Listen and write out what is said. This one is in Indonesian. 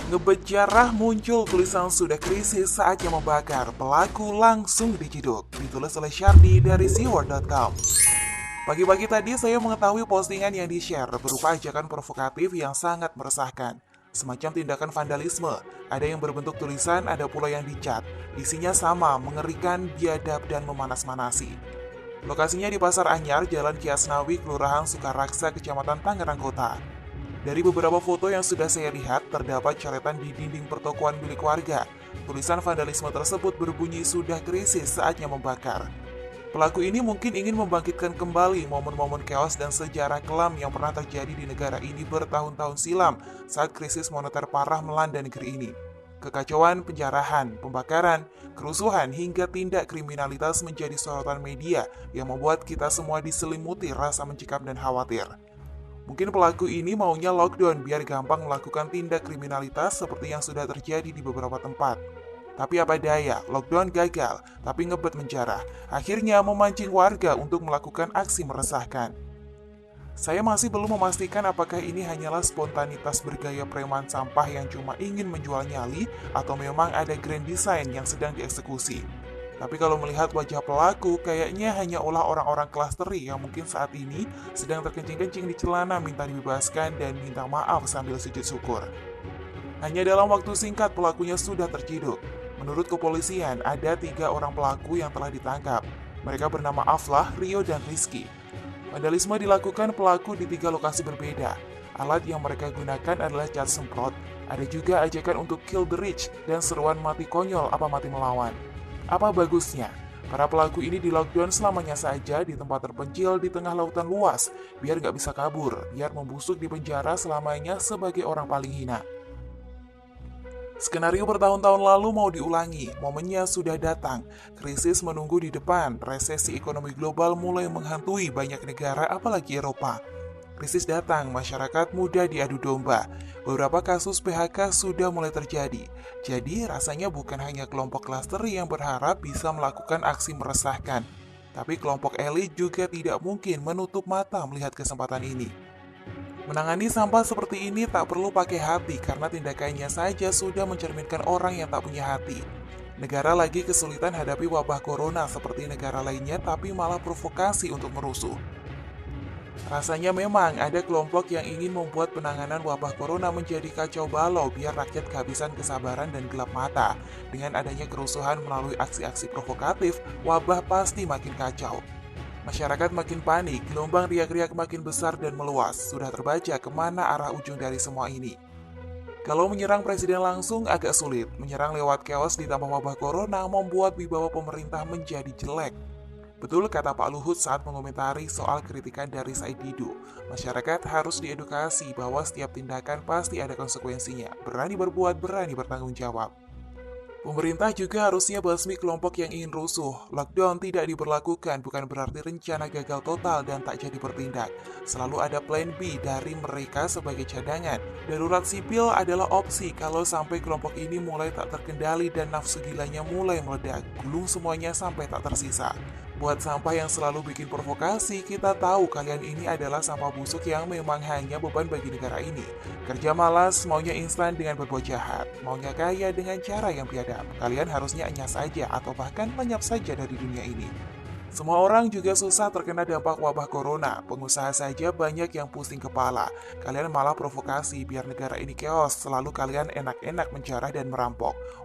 Ngebet jarah muncul tulisan sudah krisis saatnya membakar. Pelaku langsung diciduk. Ditulis oleh Syardi dari Siwar.com. Pagi-pagi tadi saya mengetahui postingan yang di-share berupa ajakan provokatif yang sangat meresahkan. Semacam tindakan vandalisme. Ada yang berbentuk tulisan, ada pula yang dicat. Isinya sama, mengerikan, biadab, dan memanas-manasi. Lokasinya di Pasar Anyar, Jalan Kiasnawi, Kelurahan Sukaraksa, Kecamatan Tangerang Kota. Dari beberapa foto yang sudah saya lihat, terdapat coretan di dinding pertokoan milik warga. Tulisan vandalisme tersebut berbunyi sudah krisis saatnya membakar. Pelaku ini mungkin ingin membangkitkan kembali momen-momen chaos dan sejarah kelam yang pernah terjadi di negara ini bertahun-tahun silam saat krisis moneter parah melanda negeri ini. Kekacauan, penjarahan, pembakaran, kerusuhan, hingga tindak kriminalitas menjadi sorotan media yang membuat kita semua diselimuti rasa mencekam dan khawatir. Mungkin pelaku ini maunya lockdown biar gampang melakukan tindak kriminalitas seperti yang sudah terjadi di beberapa tempat. Tapi apa daya, lockdown gagal, tapi ngebet menjarah. Akhirnya memancing warga untuk melakukan aksi meresahkan. Saya masih belum memastikan apakah ini hanyalah spontanitas bergaya preman sampah yang cuma ingin menjual nyali atau memang ada grand design yang sedang dieksekusi. Tapi kalau melihat wajah pelaku, kayaknya hanya ulah orang-orang kelas teri yang mungkin saat ini sedang terkencing-kencing di celana minta dibebaskan dan minta maaf sambil sujud syukur. Hanya dalam waktu singkat pelakunya sudah terciduk. Menurut kepolisian, ada 3 orang pelaku yang telah ditangkap. Mereka bernama Aflah, Rio, dan Rizky. Vandalisme dilakukan pelaku di 3 lokasi berbeda. Alat yang mereka gunakan adalah cat semprot. Ada juga ajakan untuk kill the rich dan seruan mati konyol apa mati melawan. Apa bagusnya? Para pelaku ini di lockdown selamanya saja di tempat terpencil di tengah lautan luas, biar gak bisa kabur, biar membusuk di penjara selamanya sebagai orang paling hina. Skenario bertahun-tahun lalu mau diulangi, momennya sudah datang. Krisis menunggu di depan, resesi ekonomi global mulai menghantui banyak negara apalagi Eropa. Krisis datang, masyarakat mudah diadu domba. Beberapa kasus PHK sudah mulai terjadi. Jadi rasanya bukan hanya kelompok klaster yang berharap bisa melakukan aksi meresahkan. Tapi kelompok elit juga tidak mungkin menutup mata melihat kesempatan ini. Menangani sampah seperti ini tak perlu pakai hati karena tindakannya saja sudah mencerminkan orang yang tak punya hati. Negara lagi kesulitan hadapi wabah corona seperti negara lainnya tapi malah provokasi untuk merusuh. Rasanya memang ada kelompok yang ingin membuat penanganan wabah corona menjadi kacau balau biar rakyat kehabisan kesabaran dan gelap mata. Dengan adanya kerusuhan melalui aksi-aksi provokatif, wabah pasti makin kacau. Masyarakat makin panik, gelombang riak-riak makin besar dan meluas. Sudah terbaca kemana arah ujung dari semua ini. Kalau menyerang presiden langsung agak sulit, menyerang lewat chaos ditambah wabah corona membuat wibawa pemerintah menjadi jelek. Betul kata Pak Luhut saat mengomentari soal kritikan dari Said Didu. Masyarakat harus diedukasi bahwa setiap tindakan pasti ada konsekuensinya. Berani berbuat, berani bertanggung jawab. Pemerintah juga harusnya basmi kelompok yang ingin rusuh. Lockdown tidak diberlakukan bukan berarti rencana gagal total dan tak jadi bertindak. Selalu ada plan B dari mereka sebagai cadangan. Darurat sipil adalah opsi kalau sampai kelompok ini mulai tak terkendali dan nafsu gilanya mulai meledak. Gulung semuanya sampai tak tersisa. Buat sampah yang selalu bikin provokasi, kita tahu kalian ini adalah sampah busuk yang memang hanya beban bagi negara ini. Kerja malas, maunya instan dengan berbuat jahat, maunya kaya dengan cara yang biadab. Kalian harusnya enyah saja atau bahkan lenyap saja dari dunia ini. Semua orang juga susah terkena dampak wabah corona. Pengusaha saja banyak yang pusing kepala. Kalian malah provokasi biar negara ini chaos. Selalu kalian enak-enak menjarah dan merampok.